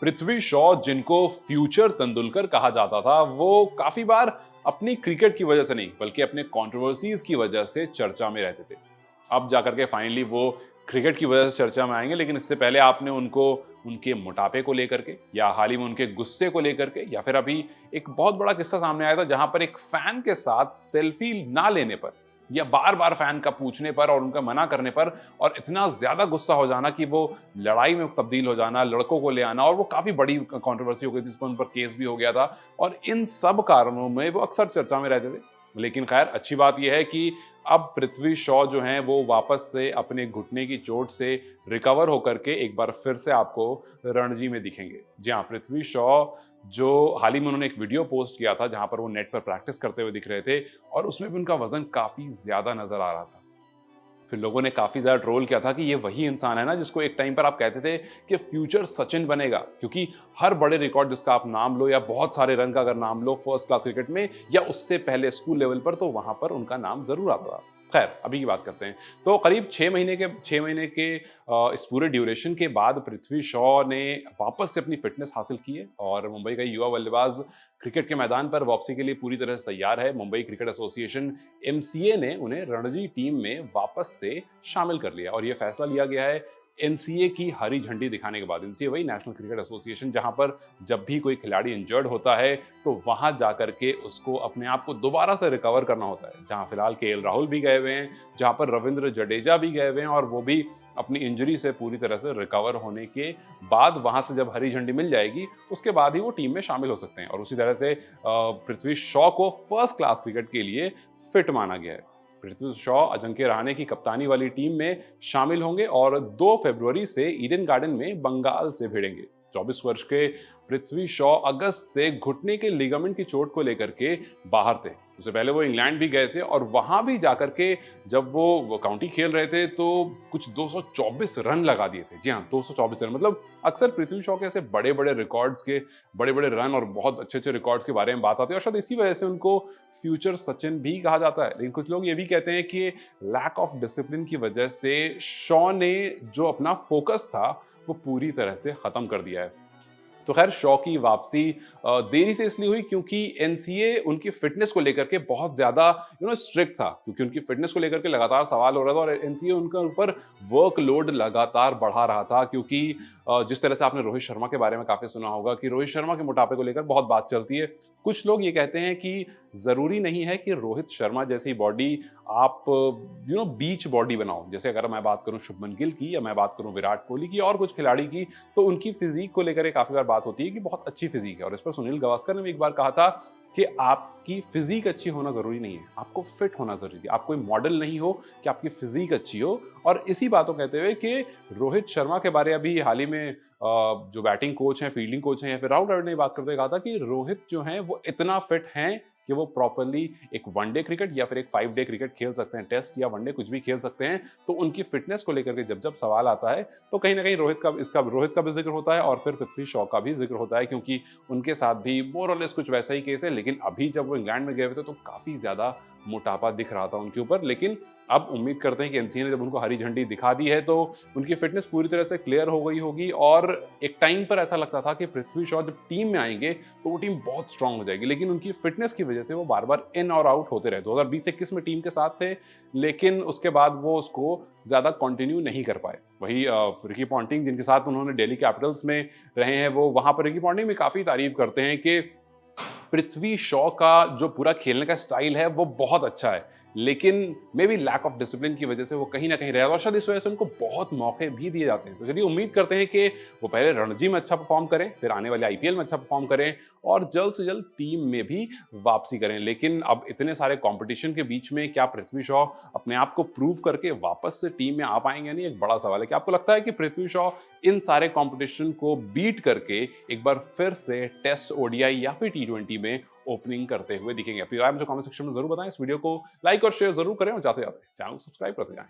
पृथ्वी शॉ, जिनको फ्यूचर तेंदुलकर कहा जाता था, वो काफी बार अपनी क्रिकेट की वजह से नहीं बल्कि अपने कंट्रोवर्सीज की वजह से चर्चा में रहते थे। अब जाकर के फाइनली वो क्रिकेट की वजह से चर्चा में आएंगे, लेकिन इससे पहले आपने उनको उनके मोटापे को लेकर के या हाल ही में उनके गुस्से को लेकर के या फिर अभी एक बहुत बड़ा किस्सा सामने आया था जहां पर एक फैन के साथ सेल्फी ना लेने पर या बार बार फैन का पूछने पर और उनका मना करने पर और इतना ज्यादा गुस्सा हो जाना कि वो लड़ाई में तब्दील हो जाना, लड़कों को ले आना, और वो काफी बड़ी कंट्रोवर्सी हो गई थी, इस पर उन पर केस भी हो गया था और इन सब कारणों में वो अक्सर चर्चा में रहते थे। लेकिन खैर अच्छी बात यह है कि अब पृथ्वी शॉ जो हैं वो वापस से अपने घुटने की चोट से रिकवर होकर के एक बार फिर से आपको रणजी में दिखेंगे। जी हाँ, पृथ्वी शॉ जो हाल ही में उन्होंने एक वीडियो पोस्ट किया था जहां पर वो नेट पर प्रैक्टिस करते हुए दिख रहे थे और उसमें भी उनका वजन काफी ज्यादा नजर आ रहा था। फिर लोगों ने काफी ज्यादा ट्रोल किया था कि ये वही इंसान है ना जिसको एक टाइम पर आप कहते थे कि फ्यूचर सचिन बनेगा, क्योंकि हर बड़े रिकॉर्ड जिसका आप नाम लो या बहुत सारे रन का अगर नाम लो फर्स्ट क्लास क्रिकेट में या उससे पहले स्कूल लेवल पर, तो वहां पर उनका नाम जरूर आता था। खैर अभी की बात करते हैं। तो करीब 6 महीने के इस पूरे ड्यूरेशन के बाद पृथ्वी शॉ ने वापस से अपनी फिटनेस हासिल की है और मुंबई का युवा बल्लेबाज क्रिकेट के मैदान पर वापसी के लिए पूरी तरह से तैयार है। मुंबई क्रिकेट एसोसिएशन एमसीए ने उन्हें रणजी टीम में वापस से शामिल कर लिया और यह फैसला लिया गया है एनसीए की हरी झंडी दिखाने के बाद। एनसीए वही नेशनल क्रिकेट एसोसिएशन जहां पर जब भी कोई खिलाड़ी इंजर्ड होता है तो वहां जाकर के उसको अपने आप को दोबारा से रिकवर करना होता है। जहां फिलहाल केएल राहुल भी गए हुए हैं, जहां पर रविंद्र जडेजा भी गए हुए हैं और वो भी अपनी इंजरी से पूरी तरह से रिकवर होने के बाद वहां से जब हरी झंडी मिल जाएगी उसके बाद ही वो टीम में शामिल हो सकते हैं। और उसी तरह से पृथ्वी शॉ को फर्स्ट क्लास क्रिकेट के लिए फिट माना गया है। पृथ्वी शॉ अजिंक्य रहाणे की कप्तानी वाली टीम में शामिल होंगे और 2 फरवरी से ईडन गार्डन में बंगाल से भिड़ेंगे। 24 वर्ष के पृथ्वी शॉ अगस्त से घुटने के लिगामेंट की चोट को लेकर के बाहर थे। उससे पहले वो इंग्लैंड भी गए थे और वहां भी जाकर के जब वो काउंटी खेल रहे थे तो कुछ 224 रन लगा दिए थे। जी हाँ, 224 रन। मतलब अक्सर पृथ्वी शॉ के ऐसे बड़े बड़े रिकॉर्ड्स के बड़े बड़े रन और बहुत अच्छे अच्छे रिकॉर्ड्स के बारे में बात आती है और शायद इसी वजह से उनको फ्यूचर सचिन भी कहा जाता है। लेकिन कुछ लोग ये भी कहते हैं कि लैक ऑफ डिसिप्लिन की वजह से शॉ ने जो अपना फोकस था वो पूरी तरह से खत्म कर दिया है। तो खैर शॉ की वापसी देरी से इसलिए हुई क्योंकि एनसीए उनकी फिटनेस को लेकर के बहुत ज्यादा स्ट्रिक्ट था, क्योंकि उनकी फिटनेस को लेकर के लगातार सवाल हो रहा था और एनसीए उनके ऊपर वर्कलोड लगातार बढ़ा रहा था। क्योंकि जिस तरह से आपने रोहित शर्मा के बारे में काफी सुना होगा कि रोहित शर्मा के मोटापे को लेकर बहुत बात चलती है। कुछ लोग ये कहते हैं कि जरूरी नहीं है कि रोहित शर्मा जैसी बॉडी आप बीच बॉडी बनाओ। जैसे अगर मैं बात करूं शुभमन गिल की या मैं बात करूं विराट कोहली की और कुछ खिलाड़ी की, तो उनकी फिजिक को लेकर काफी बार बात होती है कि बहुत अच्छी फिजिक है। और इस पर सुनील गावस्कर ने भी एक बार कहा था कि आपकी फिजिक अच्छी होना जरूरी नहीं है, आपको फिट होना जरूरी है। आप कोई मॉडल नहीं हो कि आपकी फिजिक अच्छी हो। और इसी बात को कहते हुए कि रोहित शर्मा के बारे अभी हाल ही में जो बैटिंग कोच हैं, फील्डिंग कोच हैं या फिर राहुल द्रविड़ ने बात करते हुए कहा था कि रोहित जो हैं वो इतना फिट हैं कि वो प्रॉपर्ली एक वनडे क्रिकेट या फिर एक 5 डे क्रिकेट खेल सकते हैं, टेस्ट या वनडे कुछ भी खेल सकते हैं। तो उनकी फिटनेस को लेकर के जब जब सवाल आता है तो कहीं ना कहीं रोहित का भी जिक्र होता है और फिर पृथ्वी शॉ का भी जिक्र होता है, क्योंकि उनके साथ भी मोर और लेस कुछ वैसा ही केस है। लेकिन अभी जब वो इंग्लैंड में गए हुए थे तो काफी ज्यादा मोटापा दिख रहा था उनके ऊपर। लेकिन अब उम्मीद करते हैं कि एनसीए ने जब उनको हरी झंडी दिखा दी है तो उनकी फिटनेस पूरी तरह से क्लियर हो गई होगी। और एक टाइम पर ऐसा लगता था कि पृथ्वी शॉ जब टीम में आएंगे तो वो टीम बहुत स्ट्रांग हो जाएगी, लेकिन उनकी फिटनेस की वजह से वो बार बार इन और आउट होते रहे। 2020-21 में टीम के साथ थे लेकिन उसके बाद वो उसको ज्यादा कंटिन्यू नहीं कर पाए। वही रिकी पॉन्टिंग जिनके साथ उन्होंने दिल्ली कैपिटल्स में रहे हैं, वो वहां पर रिकी पॉन्टिंग में काफी तारीफ करते हैं कि पृथ्वी शॉ का जो पूरा खेलने का स्टाइल है वो बहुत अच्छा है, लेकिन maybe lack of discipline की वजह से वो कहीं ना कहीं रह और शायद इस वजह से उनको बहुत मौके भी दिए जाते हैं। तो चलिए उम्मीद करते हैं कि वो पहले रणजी में अच्छा परफॉर्म करें, फिर आने वाले आईपीएल में अच्छा परफॉर्म करें और जल्द से जल्द टीम में भी वापसी करें। लेकिन अब इतने सारे कंपटीशन के बीच में क्या पृथ्वी शॉ अपने आप को प्रूव करके वापस से टीम में आ पाएंगे? नहीं, एक बड़ा सवाल है। क्या आपको लगता है कि पृथ्वी शॉ इन सारे कंपटीशन को बीट करके एक बार फिर से टेस्ट, ओडीआई या फिर टी20 में ओपनिंग करते हुए दिखेंगे? अपनी राय मुझे कमेंट सेक्शन में जरूर बताएं। इस वीडियो को लाइक और शेयर जरूर करें और जाते जाते चैनल को सब्सक्राइब करते जाएं।